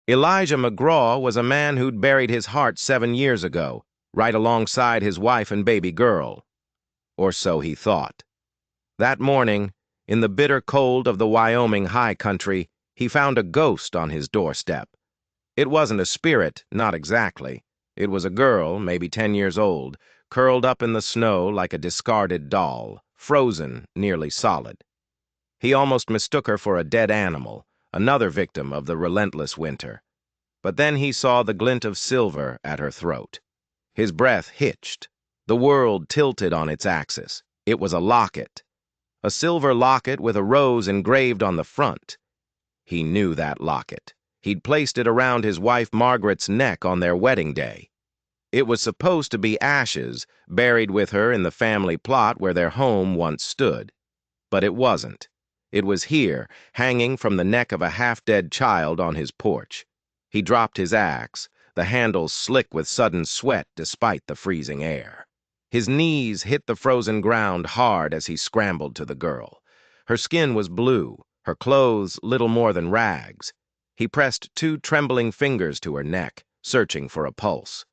Elijah McGraw was a man who'd buried his heart 7 years ago, right alongside his wife and baby girl. Or so he thought. That morning, in the bitter cold of the Wyoming high country, he found a ghost on his doorstep. It wasn't a spirit, not exactly. It was a girl, maybe 10 years old, curled up in the snow like a discarded doll, frozen, nearly solid. He almost mistook her for a dead animal, another victim of the relentless winter. But then he saw the glint of silver at her throat. His breath hitched. The world tilted on its axis. It was a locket. A silver locket with a rose engraved on the front. He knew that locket. He'd placed it around his wife Margaret's neck on their wedding day. It was supposed to be ashes, buried with her in the family plot where their home once stood. But it wasn't. It was here, hanging from the neck of a half-dead child on his porch. He dropped his axe, the handle slick with sudden sweat despite the freezing air. His knees hit the frozen ground hard as he scrambled to the girl. Her skin was blue, her clothes little more than rags. He pressed 2 trembling fingers to her neck, searching for a pulse.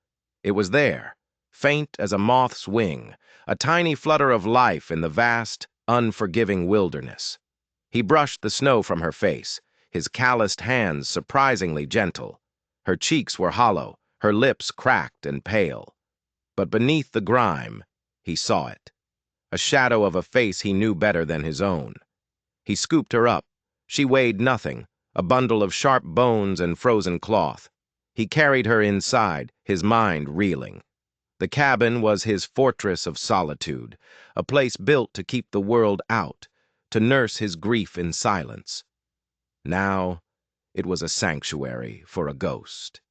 It was there, faint as a moth's wing, a tiny flutter of life in the vast, unforgiving wilderness. He brushed the snow from her face, his calloused hands surprisingly gentle. Her cheeks were hollow, her lips cracked and pale. But beneath the grime, he saw it. A shadow of a face he knew better than his own. He scooped her up. She weighed nothing, a bundle of sharp bones and frozen cloth. He carried her inside, his mind reeling. The cabin was his fortress of solitude, a place built to keep the world out, to nurse his grief in silence. Now, it was a sanctuary for a ghost.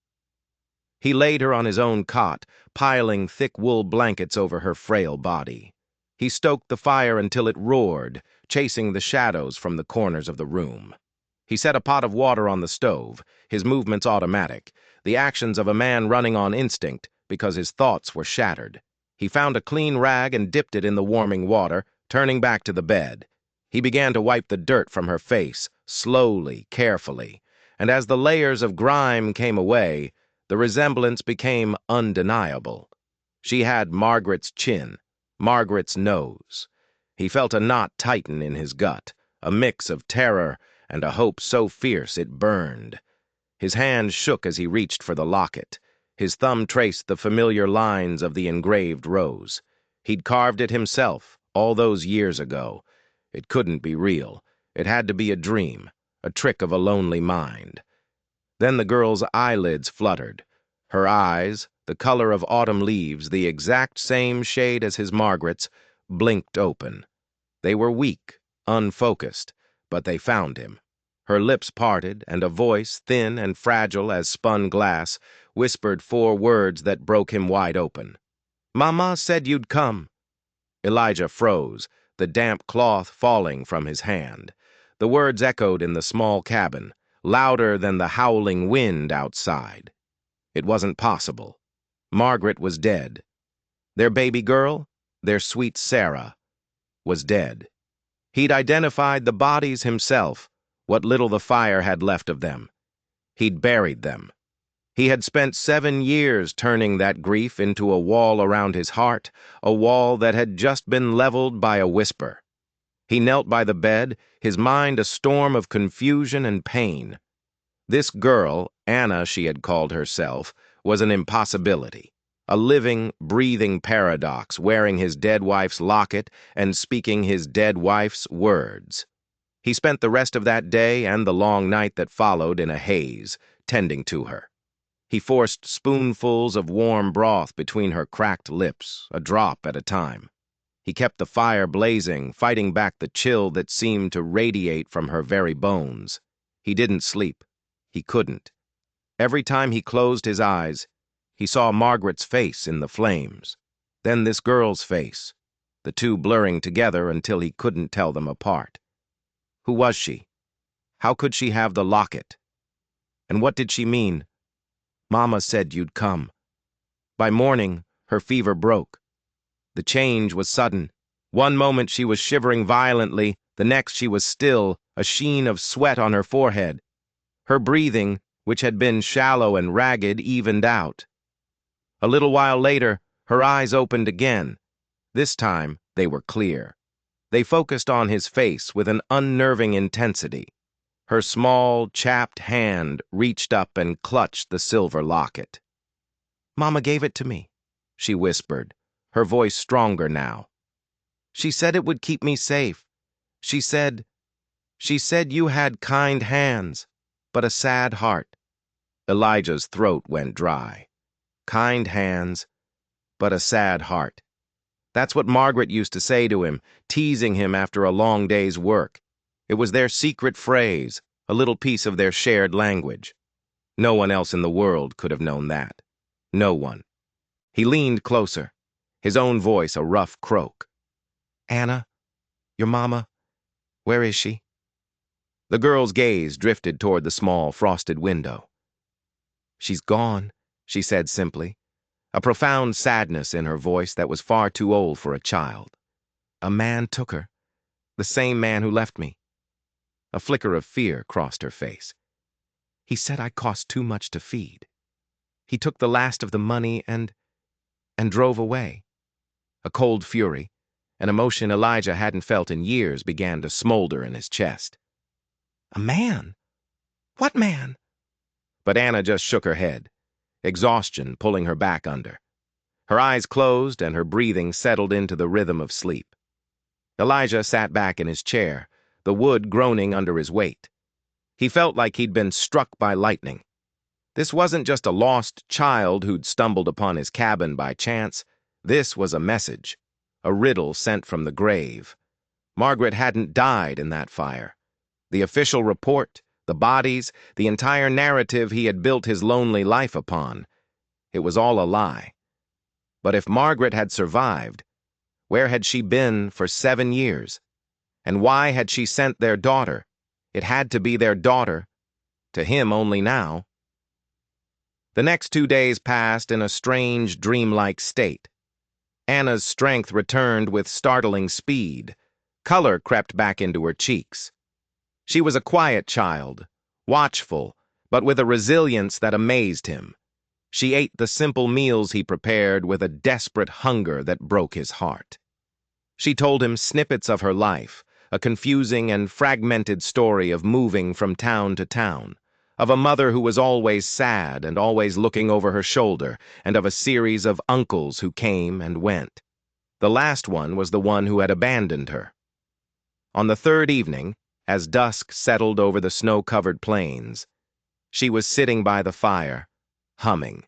He laid her on his own cot, piling thick wool blankets over her frail body. He stoked the fire until it roared, chasing the shadows from the corners of the room. He set a pot of water on the stove, his movements automatic, the actions of a man running on instinct because his thoughts were shattered. He found a clean rag and dipped it in the warming water, turning back to the bed. He began to wipe the dirt from her face, slowly, carefully, and as the layers of grime came away, the resemblance became undeniable. She had Margaret's chin, Margaret's nose. He felt a knot tighten in his gut, a mix of terror and a hope so fierce it burned. His hand shook as he reached for the locket. His thumb traced the familiar lines of the engraved rose. He'd carved it himself, all those years ago. It couldn't be real. It had to be a dream, a trick of a lonely mind. Then the girl's eyelids fluttered. Her eyes, the color of autumn leaves, the exact same shade as his Margaret's, blinked open. They were weak, unfocused, but they found him. Her lips parted, and a voice, thin and fragile as spun glass, whispered 4 words that broke him wide open. "Mama said you'd come." Elijah froze, the damp cloth falling from his hand. The words echoed in the small cabin, louder than the howling wind outside. It wasn't possible. Margaret was dead. Their baby girl, their sweet Sarah, was dead. He'd identified the bodies himself, what little the fire had left of them. He'd buried them. He had spent 7 years turning that grief into a wall around his heart, a wall that had just been leveled by a whisper. He knelt by the bed, his mind a storm of confusion and pain. This girl, Anna she had called herself, was an impossibility, a living, breathing paradox, wearing his dead wife's locket and speaking his dead wife's words. He spent the rest of that day and the long night that followed in a haze, tending to her. He forced spoonfuls of warm broth between her cracked lips, a drop at a time. He kept the fire blazing, fighting back the chill that seemed to radiate from her very bones. He didn't sleep. He couldn't. Every time he closed his eyes, he saw Margaret's face in the flames, then this girl's face, the two blurring together until he couldn't tell them apart. Who was she? How could she have the locket? And what did she mean? "Mama said you'd come." By morning, her fever broke. The change was sudden. One moment she was shivering violently, the next she was still, a sheen of sweat on her forehead. Her breathing, which had been shallow and ragged, evened out. A little while later, her eyes opened again. This time, they were clear. They focused on his face with an unnerving intensity. Her small, chapped hand reached up and clutched the silver locket. "Mama gave it to me," she whispered, her voice stronger now. "She said it would keep me safe. She said you had kind hands, but a sad heart." Elijah's throat went dry. Kind hands, but a sad heart. That's what Margaret used to say to him, teasing him after a long day's work. It was their secret phrase, a little piece of their shared language. No one else in the world could have known that. No one. He leaned closer, his own voice a rough croak. "Anna, your mama, where is she?" The girl's gaze drifted toward the small, frosted window. "She's gone," she said simply, a profound sadness in her voice that was far too old for a child. "A man took her, the same man who left me." A flicker of fear crossed her face. "He said I cost too much to feed. He took the last of the money and drove away." A cold fury, an emotion Elijah hadn't felt in years, began to smolder in his chest. "A man? What man?" But Anna just shook her head, exhaustion pulling her back under. Her eyes closed and her breathing settled into the rhythm of sleep. Elijah sat back in his chair, the wood groaning under his weight. He felt like he'd been struck by lightning. This wasn't just a lost child who'd stumbled upon his cabin by chance. This was a message, a riddle sent from the grave. Margaret hadn't died in that fire. The official report, the bodies, the entire narrative he had built his lonely life upon. It was all a lie. But if Margaret had survived, where had she been for 7 years? And why had she sent their daughter? It had to be their daughter. To him only now. The next 2 days passed in a strange, dreamlike state. Anna's strength returned with startling speed. Color crept back into her cheeks. She was a quiet child, watchful, but with a resilience that amazed him. She ate the simple meals he prepared with a desperate hunger that broke his heart. She told him snippets of her life, a confusing and fragmented story of moving from town to town, of a mother who was always sad and always looking over her shoulder, and of a series of uncles who came and went. The last one was the one who had abandoned her. On the 3rd evening, as dusk settled over the snow-covered plains, she was sitting by the fire, humming.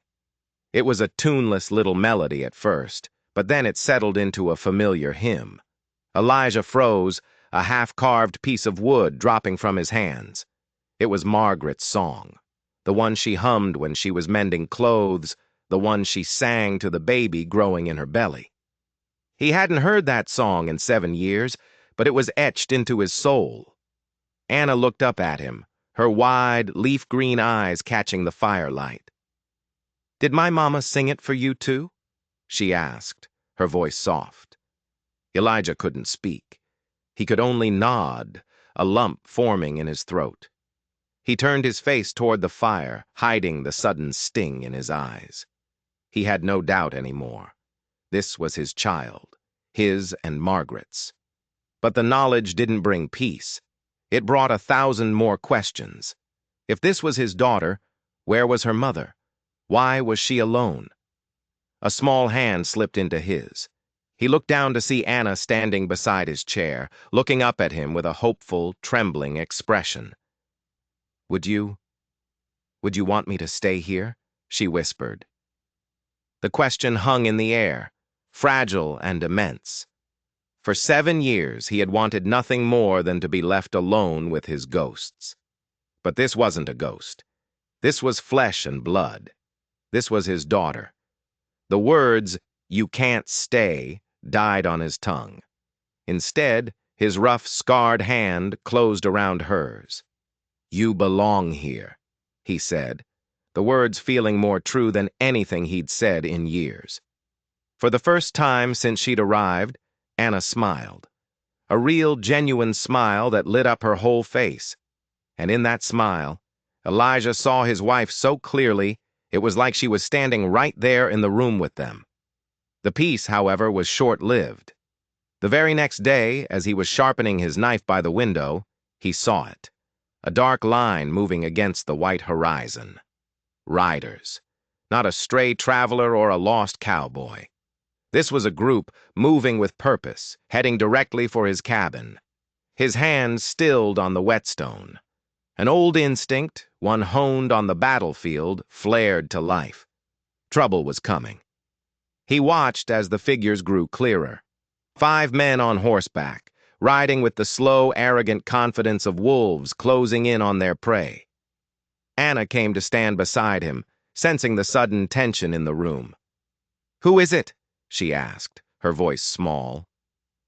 It was a tuneless little melody at first, but then it settled into a familiar hymn. Elijah froze, a half-carved piece of wood dropping from his hands. It was Margaret's song, the one she hummed when she was mending clothes, the one she sang to the baby growing in her belly. He hadn't heard that song in 7 years, but it was etched into his soul. Anna looked up at him, her wide, leaf-green eyes catching the firelight. "Did my mama sing it for you too?" she asked, her voice soft. Elijah couldn't speak. He could only nod, a lump forming in his throat. He turned his face toward the fire, hiding the sudden sting in his eyes. He had no doubt anymore. This was his child, his and Margaret's. But the knowledge didn't bring peace. It brought 1,000 more questions. If this was his daughter, where was her mother? Why was she alone? A small hand slipped into his. He looked down to see Anna standing beside his chair, looking up at him with a hopeful, trembling expression. Would you want me to stay here?" she whispered. The question hung in the air, fragile and immense. For 7 years he had wanted nothing more than to be left alone with his ghosts. But this wasn't a ghost. This was flesh and blood. This was his daughter. The words, "You can't stay," died on his tongue. Instead, his rough, scarred hand closed around hers. "You belong here," he said, the words feeling more true than anything he'd said in years. For the first time since she'd arrived, Anna smiled. A real, genuine smile that lit up her whole face. And in that smile, Elijah saw his wife so clearly, it was like she was standing right there in the room with them. The peace, however, was short-lived. The very next day, as he was sharpening his knife by the window, he saw it, a dark line moving against the white horizon. Riders. Not a stray traveler or a lost cowboy. This was a group moving with purpose, heading directly for his cabin. His hands stilled on the whetstone. An old instinct, one honed on the battlefield, flared to life. Trouble was coming. He watched as the figures grew clearer. 5 men on horseback, riding with the slow, arrogant confidence of wolves closing in on their prey. Anna came to stand beside him, sensing the sudden tension in the room. "Who is it?" she asked, her voice small.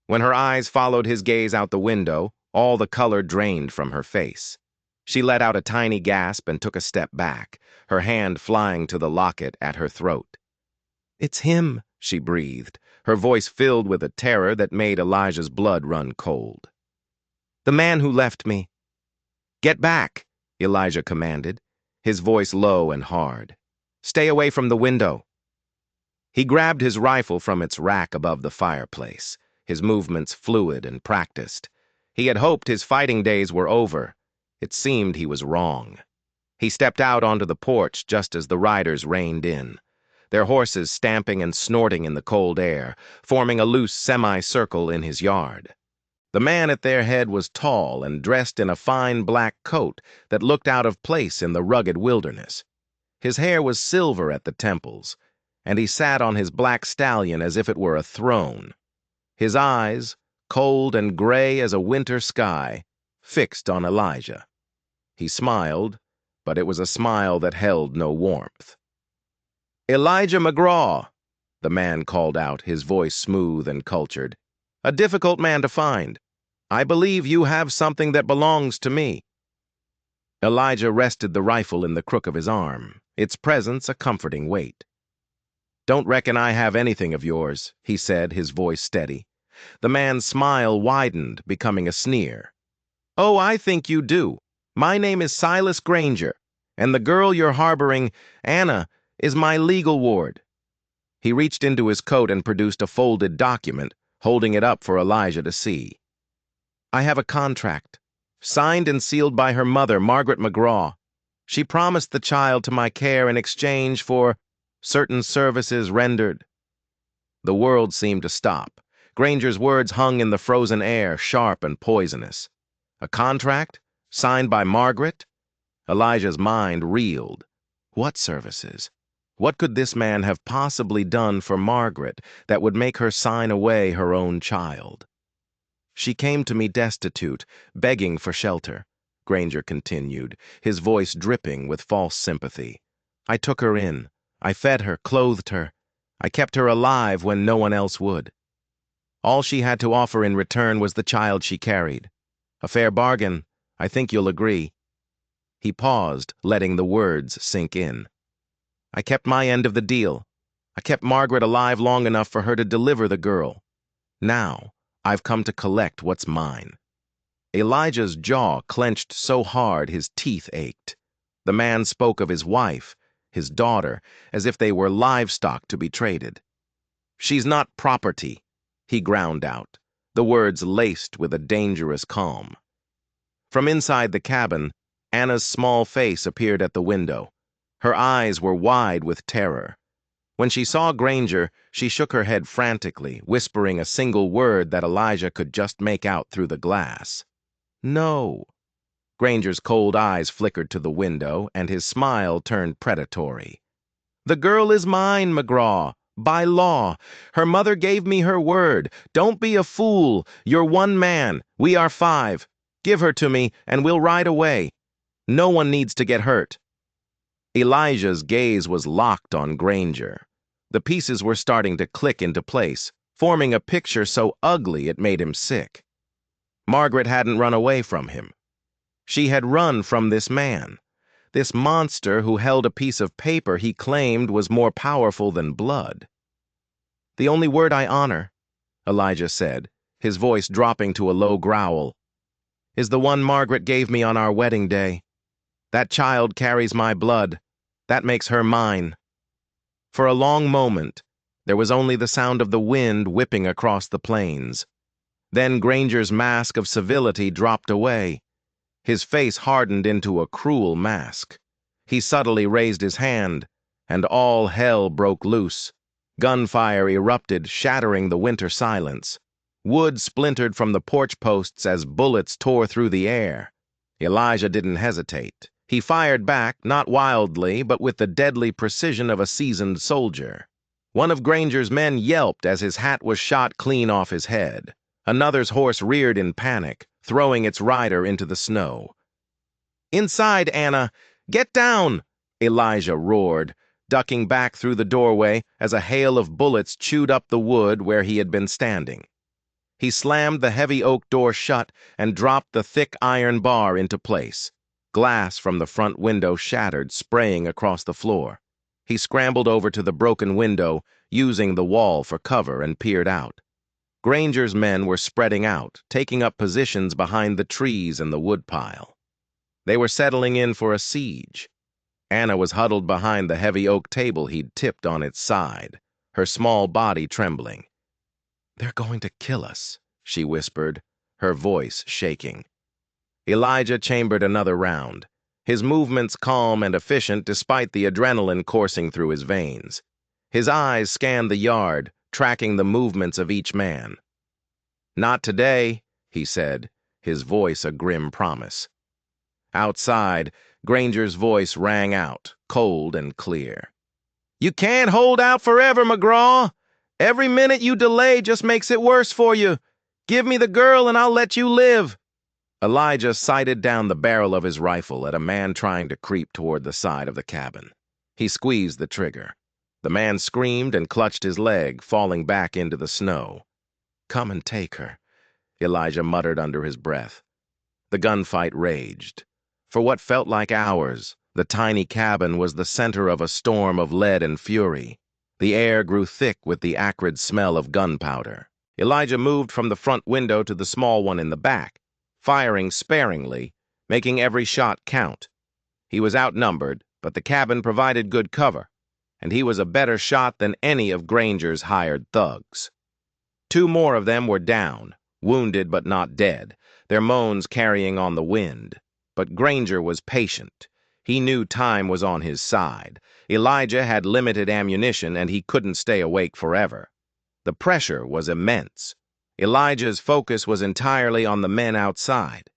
When her eyes followed his gaze out the window, all the color drained from her face. She let out a tiny gasp and took a step back, her hand flying to the locket at her throat. "It's him," she breathed, her voice filled with a terror that made Elijah's blood run cold. "The man who left me." "Get back," Elijah commanded, his voice low and hard. "Stay away from the window." He grabbed his rifle from its rack above the fireplace, his movements fluid and practiced. He had hoped his fighting days were over. It seemed he was wrong. He stepped out onto the porch just as the riders reined in, their horses stamping and snorting in the cold air, forming a loose semicircle in his yard. The man at their head was tall and dressed in a fine black coat that looked out of place in the rugged wilderness. His hair was silver at the temples, and he sat on his black stallion as if it were a throne. His eyes, cold and gray as a winter sky, fixed on Elijah. He smiled, but it was a smile that held no warmth. "Elijah McGraw," the man called out, his voice smooth and cultured. "A difficult man to find. I believe you have something that belongs to me." Elijah rested the rifle in the crook of his arm, its presence a comforting weight. "Don't reckon I have anything of yours," he said, his voice steady. The man's smile widened, becoming a sneer. "Oh, I think you do. My name is Silas Granger, and the girl you're harboring, Anna, is my legal ward." He reached into his coat and produced a folded document, holding it up for Elijah to see. "I have a contract, signed and sealed by her mother, Margaret McGraw. She promised the child to my care in exchange for certain services rendered." The world seemed to stop. Granger's words hung in the frozen air, sharp and poisonous. A contract? Signed by Margaret? Elijah's mind reeled. What services? What could this man have possibly done for Margaret that would make her sign away her own child? "She came to me destitute, begging for shelter," Granger continued, his voice dripping with false sympathy. "I took her in. I fed her, clothed her. I kept her alive when no one else would. All she had to offer in return was the child she carried. A fair bargain, I think you'll agree." He paused, letting the words sink in. "I kept my end of the deal. I kept Margaret alive long enough for her to deliver the girl. Now, I've come to collect what's mine." Elijah's jaw clenched so hard his teeth ached. The man spoke of his wife, his daughter, as if they were livestock to be traded. "She's not property," he ground out, the words laced with a dangerous calm. From inside the cabin, Anna's small face appeared at the window. Her eyes were wide with terror. When she saw Granger, she shook her head frantically, whispering a single word that Elijah could just make out through the glass. "No." Granger's cold eyes flickered to the window, and his smile turned predatory. "The girl is mine, McGraw, by law. Her mother gave me her word. Don't be a fool. You're one man. We are 5. Give her to me, and we'll ride away. No one needs to get hurt." Elijah's gaze was locked on Granger. The pieces were starting to click into place, forming a picture so ugly it made him sick. Margaret hadn't run away from him. She had run from this man, this monster who held a piece of paper he claimed was more powerful than blood. "The only word I honor," Elijah said, his voice dropping to a low growl, "is the one Margaret gave me on our wedding day. That child carries my blood. That makes her mine. For a long moment, there was only the sound of the wind whipping across the plains. Then Granger's mask of civility dropped away. His face hardened into a cruel mask. He subtly raised his hand, and all hell broke loose. Gunfire erupted, shattering the winter silence. Wood splintered from the porch posts as bullets tore through the air. Elijah didn't hesitate. He fired back, not wildly, but with the deadly precision of a seasoned soldier. One of Granger's men yelped as his hat was shot clean off his head. Another's horse reared in panic, throwing its rider into the snow. "Inside, Anna! Get down!" Elijah roared, ducking back through the doorway as a hail of bullets chewed up the wood where he had been standing. He slammed the heavy oak door shut and dropped the thick iron bar into place. Glass from the front window shattered, spraying across the floor. He scrambled over to the broken window, using the wall for cover, and peered out. Granger's men were spreading out, taking up positions behind the trees and the woodpile. They were settling in for a siege. Anna was huddled behind the heavy oak table he'd tipped on its side, her small body trembling. "They're going to kill us," she whispered, her voice shaking. Elijah chambered another round, his movements calm and efficient despite the adrenaline coursing through his veins. His eyes scanned the yard, tracking the movements of each man. "Not today," he said, his voice a grim promise. Outside, Granger's voice rang out, cold and clear. "You can't hold out forever, McGraw. Every minute you delay just makes it worse for you. Give me the girl and I'll let you live." Elijah sighted down the barrel of his rifle at a man trying to creep toward the side of the cabin. He squeezed the trigger. The man screamed and clutched his leg, falling back into the snow. "Come and take her," Elijah muttered under his breath. The gunfight raged. For what felt like hours, the tiny cabin was the center of a storm of lead and fury. The air grew thick with the acrid smell of gunpowder. Elijah moved from the front window to the small one in the back, firing sparingly, making every shot count. He was outnumbered, but the cabin provided good cover, and he was a better shot than any of Granger's hired thugs. Two more of them were down, wounded but not dead, their moans carrying on the wind. But Granger was patient. He knew time was on his side. Elijah had limited ammunition, and he couldn't stay awake forever. The pressure was immense. Elijah's focus was entirely on the men outside.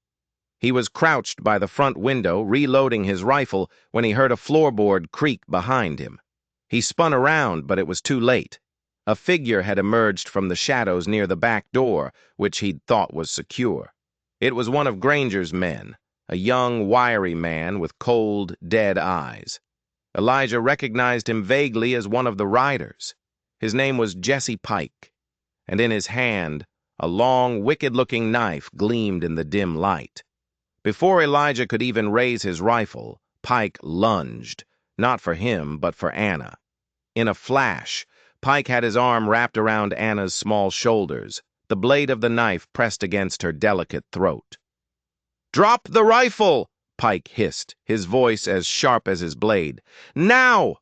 He was crouched by the front window, reloading his rifle, when he heard a floorboard creak behind him. He spun around, but it was too late. A figure had emerged from the shadows near the back door, which he'd thought was secure. It was one of Granger's men, a young, wiry man with cold, dead eyes. Elijah recognized him vaguely as one of the riders. His name was Jesse Pike, and in his hand, a long, wicked-looking knife gleamed in the dim light. Before Elijah could even raise his rifle, Pike lunged, not for him, but for Anna. In a flash, Pike had his arm wrapped around Anna's small shoulders, the blade of the knife pressed against her delicate throat. "Drop the rifle!" Pike hissed, his voice as sharp as his blade. "Now!"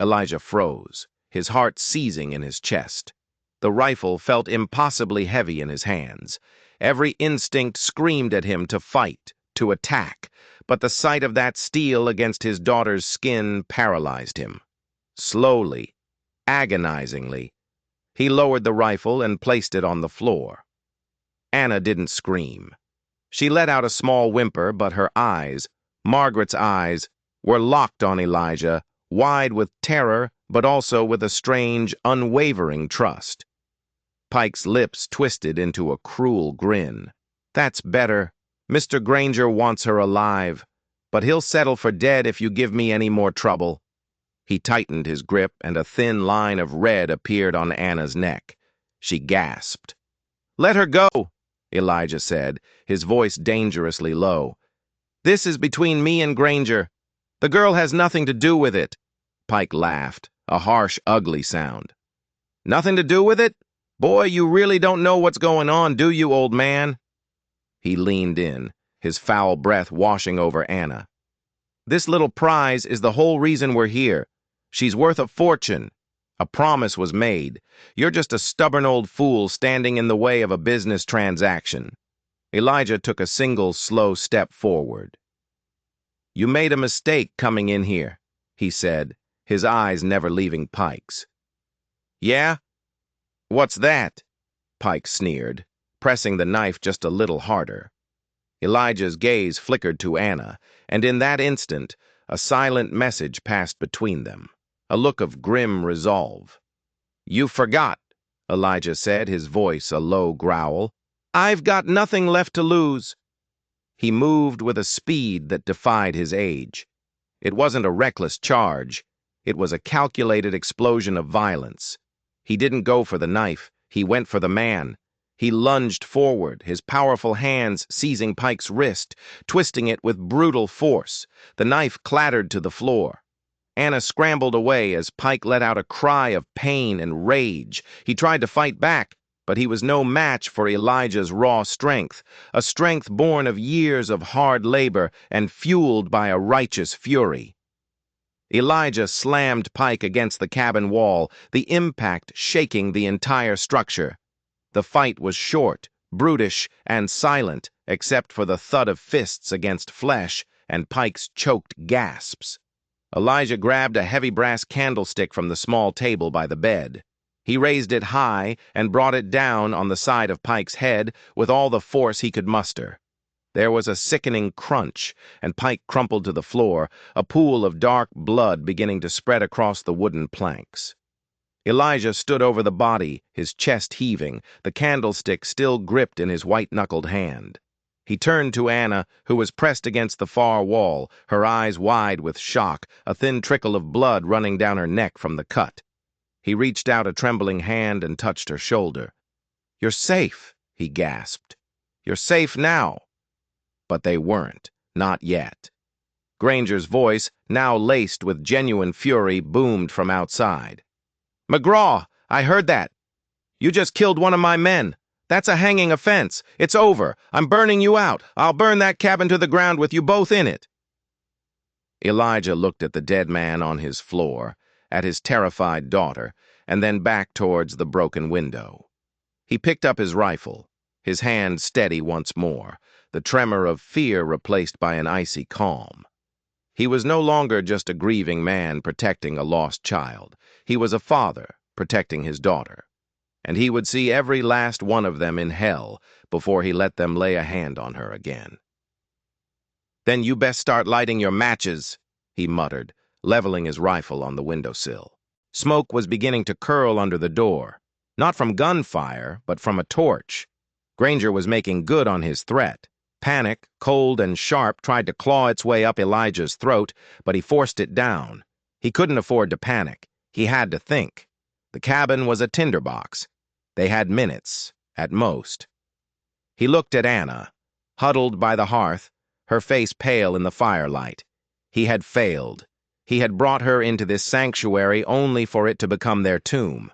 Elijah froze, his heart seizing in his chest. The rifle felt impossibly heavy in his hands. Every instinct screamed at him to fight, to attack, but the sight of that steel against his daughter's skin paralyzed him. Slowly, agonizingly, he lowered the rifle and placed it on the floor. Anna didn't scream. She let out a small whimper, but her eyes, Margaret's eyes, were locked on Elijah, wide with terror, but also with a strange, unwavering trust. Pike's lips twisted into a cruel grin. "That's better. Mr. Granger wants her alive, but he'll settle for dead if you give me any more trouble." He tightened his grip, and a thin line of red appeared on Anna's neck. She gasped. "Let her go," Elijah said, his voice dangerously low. "This is between me and Granger. The girl has nothing to do with it." Pike laughed, a harsh, ugly sound. "Nothing to do with it? Boy, you really don't know what's going on, do you, old man?" He leaned in, his foul breath washing over Anna. This little prize is the whole reason we're here. She's worth a fortune. A promise was made. You're just a stubborn old fool standing in the way of a business transaction." Elijah took a single slow step forward. "You made a mistake coming in here," he said, his eyes never leaving Pike's. "Yeah? What's that?" Pike sneered, pressing the knife just a little harder. Elijah's gaze flickered to Anna, and in that instant, a silent message passed between them, a look of grim resolve. "You forgot," Elijah said, his voice a low growl. "I've got nothing left to lose." He moved with a speed that defied his age. It wasn't a reckless charge. It was a calculated explosion of violence. He didn't go for the knife. He went for the man. He lunged forward, his powerful hands seizing Pike's wrist, twisting it with brutal force. The knife clattered to the floor. Anna scrambled away as Pike let out a cry of pain and rage. He tried to fight back, but he was no match for Elijah's raw strength, a strength born of years of hard labor and fueled by a righteous fury. Elijah slammed Pike against the cabin wall, the impact shaking the entire structure. The fight was short, brutish, and silent, except for the thud of fists against flesh and Pike's choked gasps. Elijah grabbed a heavy brass candlestick from the small table by the bed. He raised it high and brought it down on the side of Pike's head with all the force he could muster. There was a sickening crunch, and Pike crumpled to the floor, a pool of dark blood beginning to spread across the wooden planks. Elijah stood over the body, his chest heaving, the candlestick still gripped in his white-knuckled hand. He turned to Anna, who was pressed against the far wall, her eyes wide with shock, a thin trickle of blood running down her neck from the cut. He reached out a trembling hand and touched her shoulder. "You're safe," he gasped. "You're safe now." But they weren't, not yet. Granger's voice, now laced with genuine fury, boomed from outside. "McGraw, I heard that. You just killed one of my men. That's a hanging offense. It's over. I'm burning you out. I'll burn that cabin to the ground with you both in it." Elijah looked at the dead man on his floor, at his terrified daughter, and then back towards the broken window. He picked up his rifle, his hand steady once more, the tremor of fear replaced by an icy calm. He was no longer just a grieving man protecting a lost child. He was a father protecting his daughter. And he would see every last one of them in hell before he let them lay a hand on her again. "Then you best start lighting your matches," he muttered, leveling his rifle on the windowsill. Smoke was beginning to curl under the door, not from gunfire, but from a torch. Granger was making good on his threat. Panic, cold and sharp, tried to claw its way up Elijah's throat, but he forced it down. He couldn't afford to panic. He had to think. The cabin was a tinderbox. They had minutes, at most. He looked at Anna, huddled by the hearth, her face pale in the firelight. He had failed. He had brought her into this sanctuary only for it to become their tomb.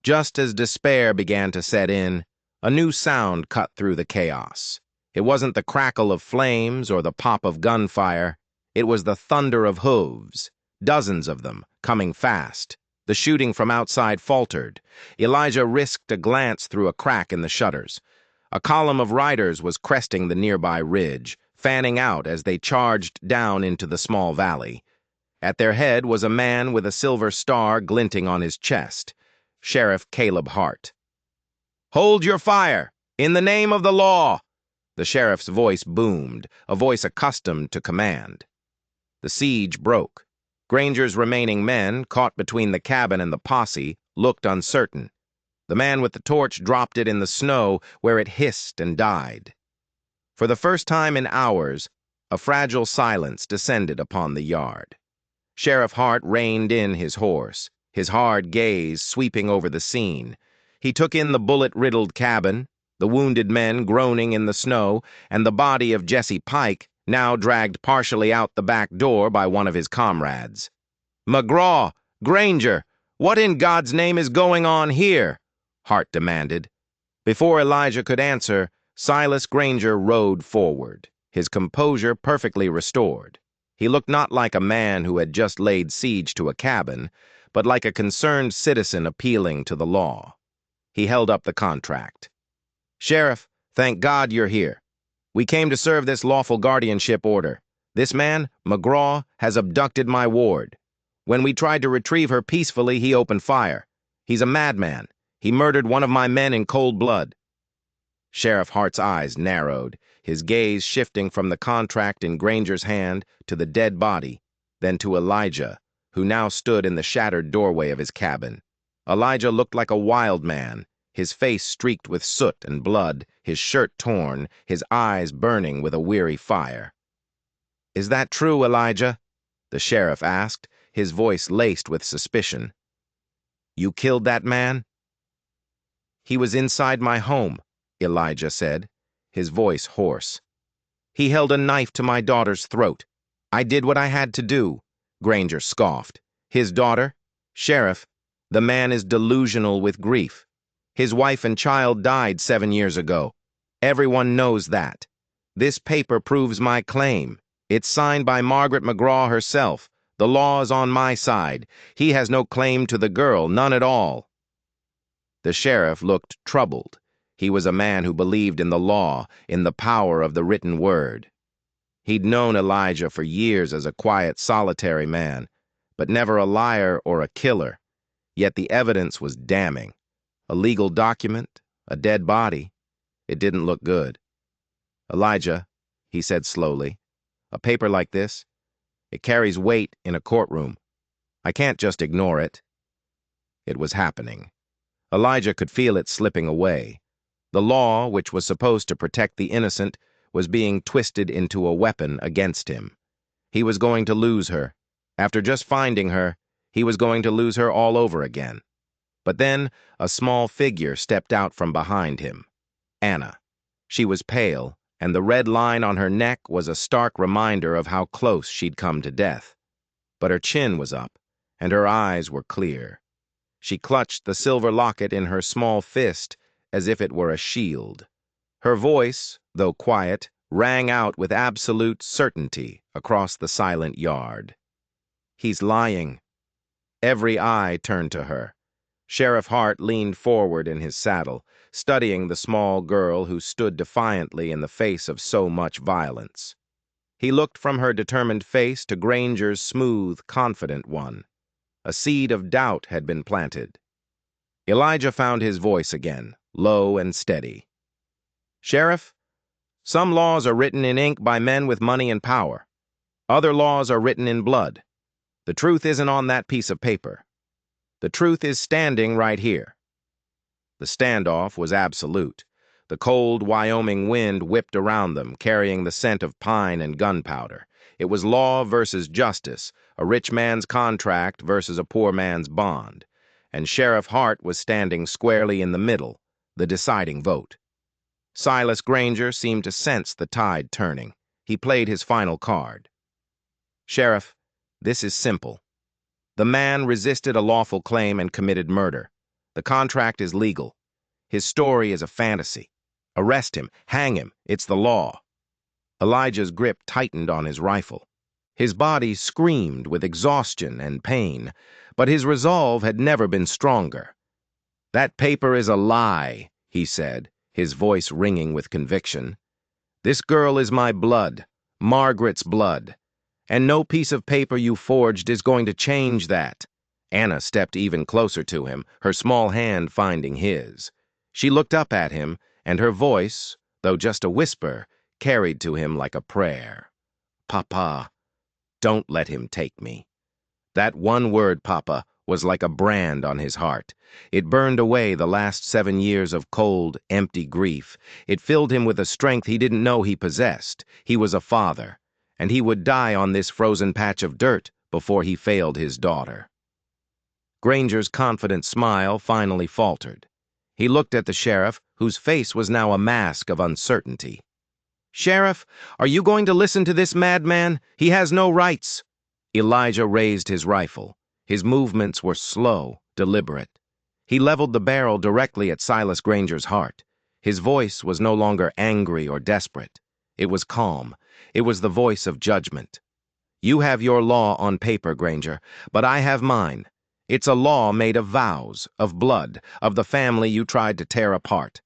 Just as despair began to set in, a new sound cut through the chaos. It wasn't the crackle of flames or the pop of gunfire. It was the thunder of hooves, dozens of them, coming fast. The shooting from outside faltered. Elijah risked a glance through a crack in the shutters. A column of riders was cresting the nearby ridge, fanning out as they charged down into the small valley. At their head was a man with a silver star glinting on his chest, Sheriff Caleb Hart. "Hold your fire! In the name of the law!" The sheriff's voice boomed, a voice accustomed to command. The siege broke. Granger's remaining men, caught between the cabin and the posse, looked uncertain. The man with the torch dropped it in the snow, where it hissed and died. For the first time in hours, a fragile silence descended upon the yard. Sheriff Hart reined in his horse, his hard gaze sweeping over the scene. He took in the bullet-riddled cabin, the wounded men groaning in the snow, and the body of Jesse Pike, now dragged partially out the back door by one of his comrades. "McGraw, Granger, what in God's name is going on here?" Hart demanded. Before Elijah could answer, Silas Granger rode forward, his composure perfectly restored. He looked not like a man who had just laid siege to a cabin, but like a concerned citizen appealing to the law. He held up the contract. "Sheriff, thank God you're here. We came to serve this lawful guardianship order. This man, McGraw, has abducted my ward. When we tried to retrieve her peacefully, he opened fire. He's a madman. He murdered one of my men in cold blood." Sheriff Hart's eyes narrowed, his gaze shifting from the contract in Granger's hand to the dead body, then to Elijah, who now stood in the shattered doorway of his cabin. Elijah looked like a wild man, his face streaked with soot and blood, his shirt torn, his eyes burning with a weary fire. "Is that true, Elijah?" the sheriff asked, his voice laced with suspicion. "You killed that man?" "He was inside my home," Elijah said, his voice hoarse. "He held a knife to my daughter's throat. I did what I had to do," Granger scoffed. "His daughter? Sheriff, the man is delusional with grief. His wife and child died 7 years ago. Everyone knows that. This paper proves my claim. It's signed by Margaret McGraw herself. The law is on my side. He has no claim to the girl, none at all." The sheriff looked troubled. He was a man who believed in the law, in the power of the written word. He'd known Elijah for years as a quiet, solitary man, but never a liar or a killer. Yet the evidence was damning. A legal document, a dead body. It didn't look good. "Elijah," he said slowly, "a paper like this, it carries weight in a courtroom. I can't just ignore it." It was happening. Elijah could feel it slipping away. The law, which was supposed to protect the innocent, was being twisted into a weapon against him. He was going to lose her. After just finding her, he was going to lose her all over again. But then a small figure stepped out from behind him. Anna. She was pale, and the red line on her neck was a stark reminder of how close she'd come to death. But her chin was up, and her eyes were clear. She clutched the silver locket in her small fist as if it were a shield. Her voice, though quiet, rang out with absolute certainty across the silent yard. "He's lying." Every eye turned to her. Sheriff Hart leaned forward in his saddle, studying the small girl who stood defiantly in the face of so much violence. He looked from her determined face to Granger's smooth, confident one. A seed of doubt had been planted. Elijah found his voice again, low and steady. "Sheriff, some laws are written in ink by men with money and power. Other laws are written in blood. The truth isn't on that piece of paper. The truth is standing right here." The standoff was absolute. The cold Wyoming wind whipped around them, carrying the scent of pine and gunpowder. It was law versus justice, a rich man's contract versus a poor man's bond. And Sheriff Hart was standing squarely in the middle, the deciding vote. Silas Granger seemed to sense the tide turning. He played his final card. "Sheriff, this is simple. The man resisted a lawful claim and committed murder. The contract is legal. His story is a fantasy. Arrest him, hang him, it's the law." Elijah's grip tightened on his rifle. His body screamed with exhaustion and pain, but his resolve had never been stronger. "That paper is a lie," he said, his voice ringing with conviction. "This girl is my blood, Margaret's blood, and no piece of paper you forged is going to change that." Anna stepped even closer to him, her small hand finding his. She looked up at him, and her voice, though just a whisper, carried to him like a prayer. "Papa, don't let him take me." That one word, Papa, was like a brand on his heart. It burned away the last 7 years of cold, empty grief. It filled him with a strength he didn't know he possessed. He was a father, and he would die on this frozen patch of dirt before he failed his daughter. Granger's confident smile finally faltered. He looked at the sheriff, whose face was now a mask of uncertainty. "Sheriff, are you going to listen to this madman? He has no rights." Elijah raised his rifle. His movements were slow, deliberate. He leveled the barrel directly at Silas Granger's heart. His voice was no longer angry or desperate. It was calm. It was the voice of judgment. You have your law on paper, Granger, but I have mine. It's a law made of vows, of blood, of the family you tried to tear apart.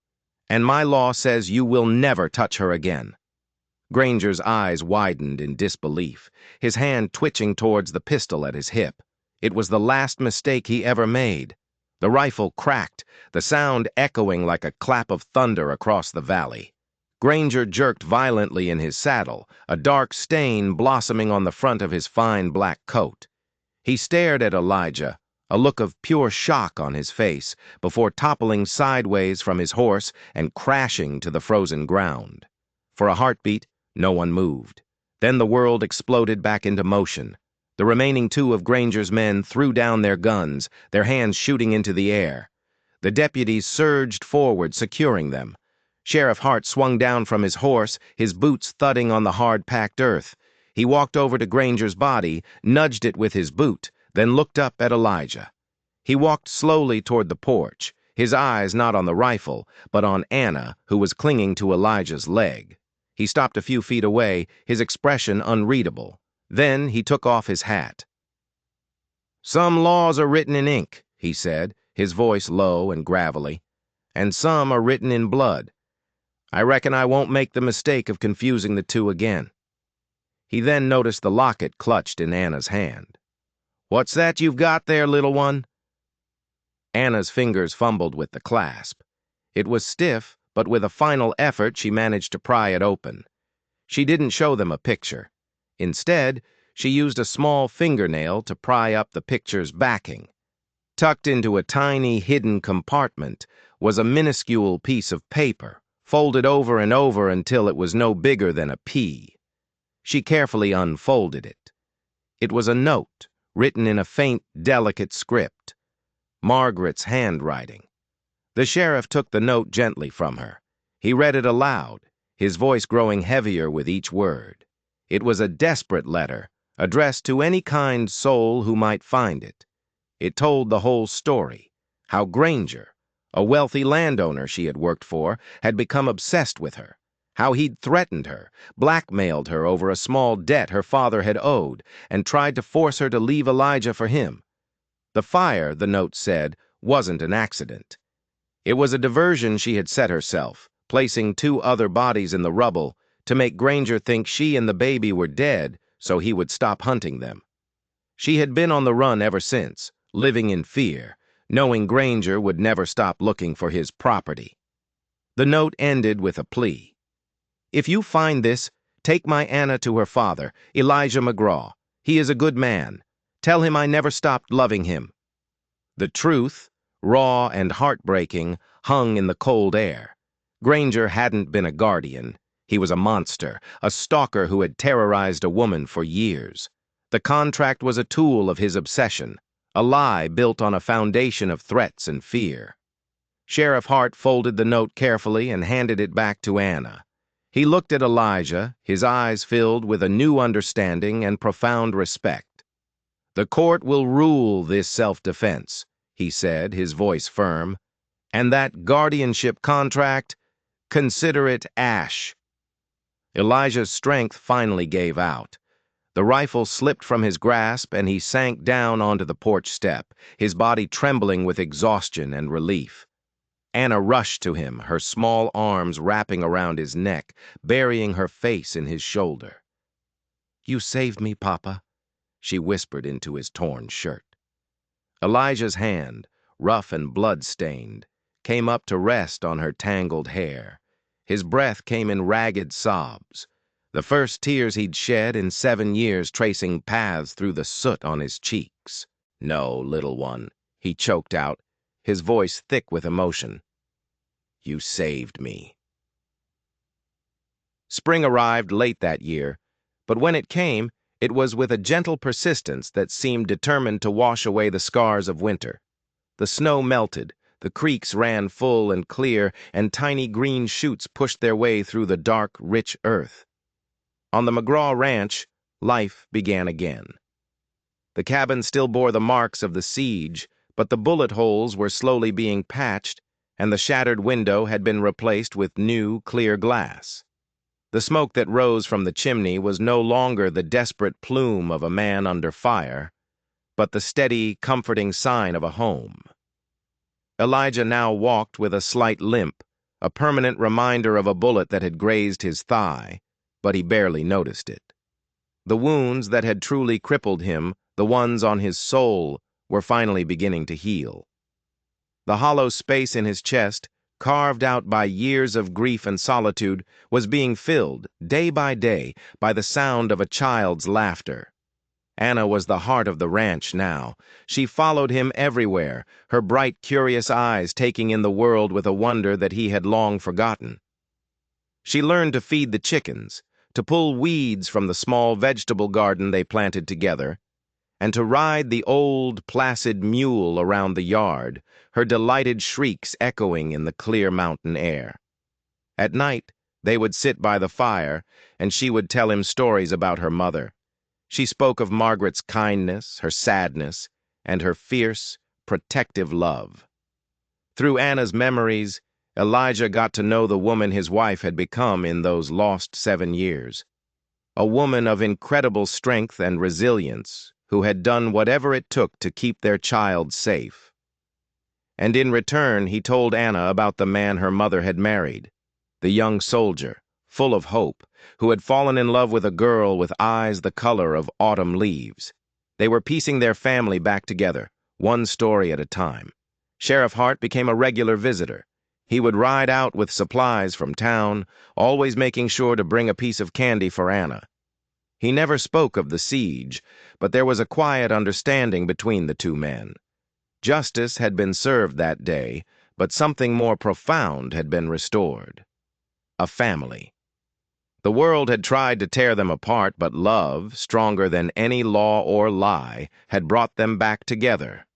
And my law says you will never touch her again." Granger's eyes widened in disbelief, his hand twitching towards the pistol at his hip. It was the last mistake he ever made. The rifle cracked, the sound echoing like a clap of thunder across the valley. Granger jerked violently in his saddle, a dark stain blossoming on the front of his fine black coat. He stared at Elijah, a look of pure shock on his face, before toppling sideways from his horse and crashing to the frozen ground. For a heartbeat, no one moved. Then the world exploded back into motion. The remaining two of Granger's men threw down their guns, their hands shooting into the air. The deputies surged forward, securing them. Sheriff Hart swung down from his horse, his boots thudding on the hard-packed earth. He walked over to Granger's body, nudged it with his boot, then looked up at Elijah. He walked slowly toward the porch, his eyes not on the rifle, but on Anna, who was clinging to Elijah's leg. He stopped a few feet away, his expression unreadable. Then he took off his hat. "Some laws are written in ink," he said, his voice low and gravelly, "and some are written in blood. I reckon I won't make the mistake of confusing the two again." He then noticed the locket clutched in Anna's hand. "What's that you've got there, little one?" Anna's fingers fumbled with the clasp. It was stiff, but with a final effort she managed to pry it open. She didn't show them a picture. Instead, she used a small fingernail to pry up the picture's backing. Tucked into a tiny hidden compartment was a minuscule piece of paper, folded over and over until it was no bigger than a pea. She carefully unfolded it. It was a note, written in a faint, delicate script. Margaret's handwriting. The sheriff took the note gently from her. He read it aloud, his voice growing heavier with each word. It was a desperate letter, addressed to any kind soul who might find it. It told the whole story, how Granger, a wealthy landowner she had worked for, had become obsessed with her, how he'd threatened her, blackmailed her over a small debt her father had owed, and tried to force her to leave Elijah for him. The fire, the note said, wasn't an accident. It was a diversion she had set herself, placing two other bodies in the rubble to make Granger think she and the baby were dead so he would stop hunting them. She had been on the run ever since, living in fear, knowing Granger would never stop looking for his property. The note ended with a plea. "If you find this, take my Anna to her father, Elijah McGraw. He is a good man. Tell him I never stopped loving him." The truth, raw and heartbreaking, hung in the cold air. Granger hadn't been a guardian. He was a monster, a stalker who had terrorized a woman for years. The contract was a tool of his obsession, a lie built on a foundation of threats and fear. Sheriff Hart folded the note carefully and handed it back to Anna. He looked at Elijah, his eyes filled with a new understanding and profound respect. "The court will rule this self-defense," he said, his voice firm. "And that guardianship contract, consider it ash." Elijah's strength finally gave out. The rifle slipped from his grasp and he sank down onto the porch step, his body trembling with exhaustion and relief. Anna rushed to him, her small arms wrapping around his neck, burying her face in his shoulder. "You saved me, Papa," she whispered into his torn shirt. Elijah's hand, rough and blood-stained, came up to rest on her tangled hair. His breath came in ragged sobs, the first tears he'd shed in 7 years, tracing paths through the soot on his cheeks. "No, little one," he choked out, his voice thick with emotion. "You saved me." Spring arrived late that year, but when it came, it was with a gentle persistence that seemed determined to wash away the scars of winter. The snow melted, the creeks ran full and clear, and tiny green shoots pushed their way through the dark, rich earth. On the McGraw ranch, life began again. The cabin still bore the marks of the siege, but the bullet holes were slowly being patched, and the shattered window had been replaced with new, clear glass. The smoke that rose from the chimney was no longer the desperate plume of a man under fire, but the steady, comforting sign of a home. Elijah now walked with a slight limp, a permanent reminder of a bullet that had grazed his thigh, but he barely noticed it. The wounds that had truly crippled him, the ones on his soul, were finally beginning to heal. The hollow space in his chest, carved out by years of grief and solitude, was being filled, day by day, by the sound of a child's laughter. Anna was the heart of the ranch now. She followed him everywhere, her bright, curious eyes taking in the world with a wonder that he had long forgotten. She learned to feed the chickens, to pull weeds from the small vegetable garden they planted together, and to ride the old, placid mule around the yard, her delighted shrieks echoing in the clear mountain air. At night, they would sit by the fire, and she would tell him stories about her mother. She spoke of Margaret's kindness, her sadness, and her fierce, protective love. Through Anna's memories, Elijah got to know the woman his wife had become in those lost 7 years. A woman of incredible strength and resilience who had done whatever it took to keep their child safe. And in return, he told Anna about the man her mother had married, the young soldier, full of hope, who had fallen in love with a girl with eyes the color of autumn leaves. They were piecing their family back together, one story at a time. Sheriff Hart became a regular visitor. He would ride out with supplies from town, always making sure to bring a piece of candy for Anna. He never spoke of the siege, but there was a quiet understanding between the two men. Justice had been served that day, but something more profound had been restored. A family. The world had tried to tear them apart, but love, stronger than any law or lie, had brought them back together.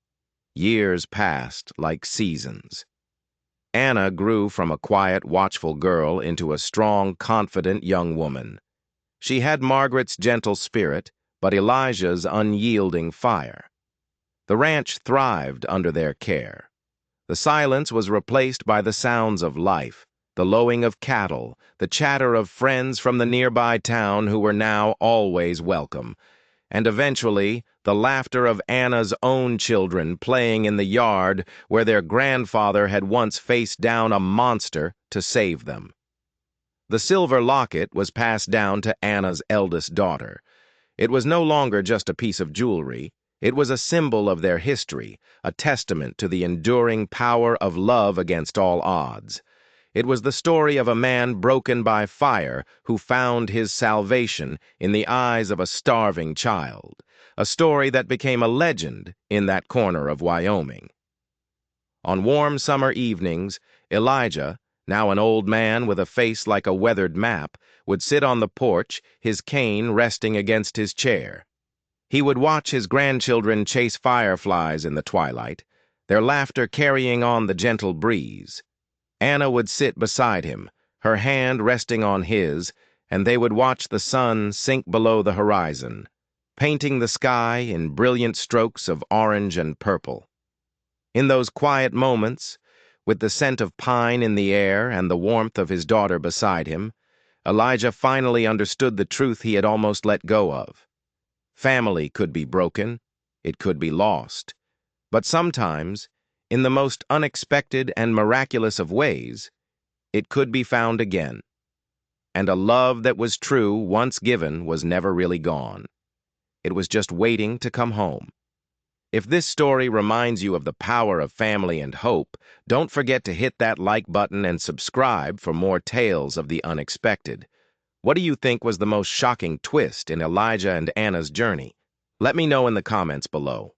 Years passed like seasons. Anna grew from a quiet, watchful girl into a strong, confident young woman. She had Margaret's gentle spirit, but Elijah's unyielding fire. The ranch thrived under their care. The silence was replaced by the sounds of life, the lowing of cattle, the chatter of friends from the nearby town who were now always welcome, and eventually the laughter of Anna's own children playing in the yard where their grandfather had once faced down a monster to save them. The silver locket was passed down to Anna's eldest daughter. It was no longer just a piece of jewelry. It was a symbol of their history, a testament to the enduring power of love against all odds. It was the story of a man broken by fire who found his salvation in the eyes of a starving child, a story that became a legend in that corner of Wyoming. On warm summer evenings, Elijah, now an old man with a face like a weathered map, would sit on the porch, his cane resting against his chair. He would watch his grandchildren chase fireflies in the twilight, their laughter carrying on the gentle breeze. Anna would sit beside him, her hand resting on his, and they would watch the sun sink below the horizon, painting the sky in brilliant strokes of orange and purple. In those quiet moments, with the scent of pine in the air and the warmth of his daughter beside him, Elijah finally understood the truth he had almost let go of. Family could be broken, it could be lost, but sometimes, in the most unexpected and miraculous of ways, it could be found again. And a love that was true, once given, was never really gone. It was just waiting to come home. If this story reminds you of the power of family and hope, don't forget to hit that like button and subscribe for more tales of the unexpected. What do you think was the most shocking twist in Elijah and Anna's journey? Let me know in the comments below.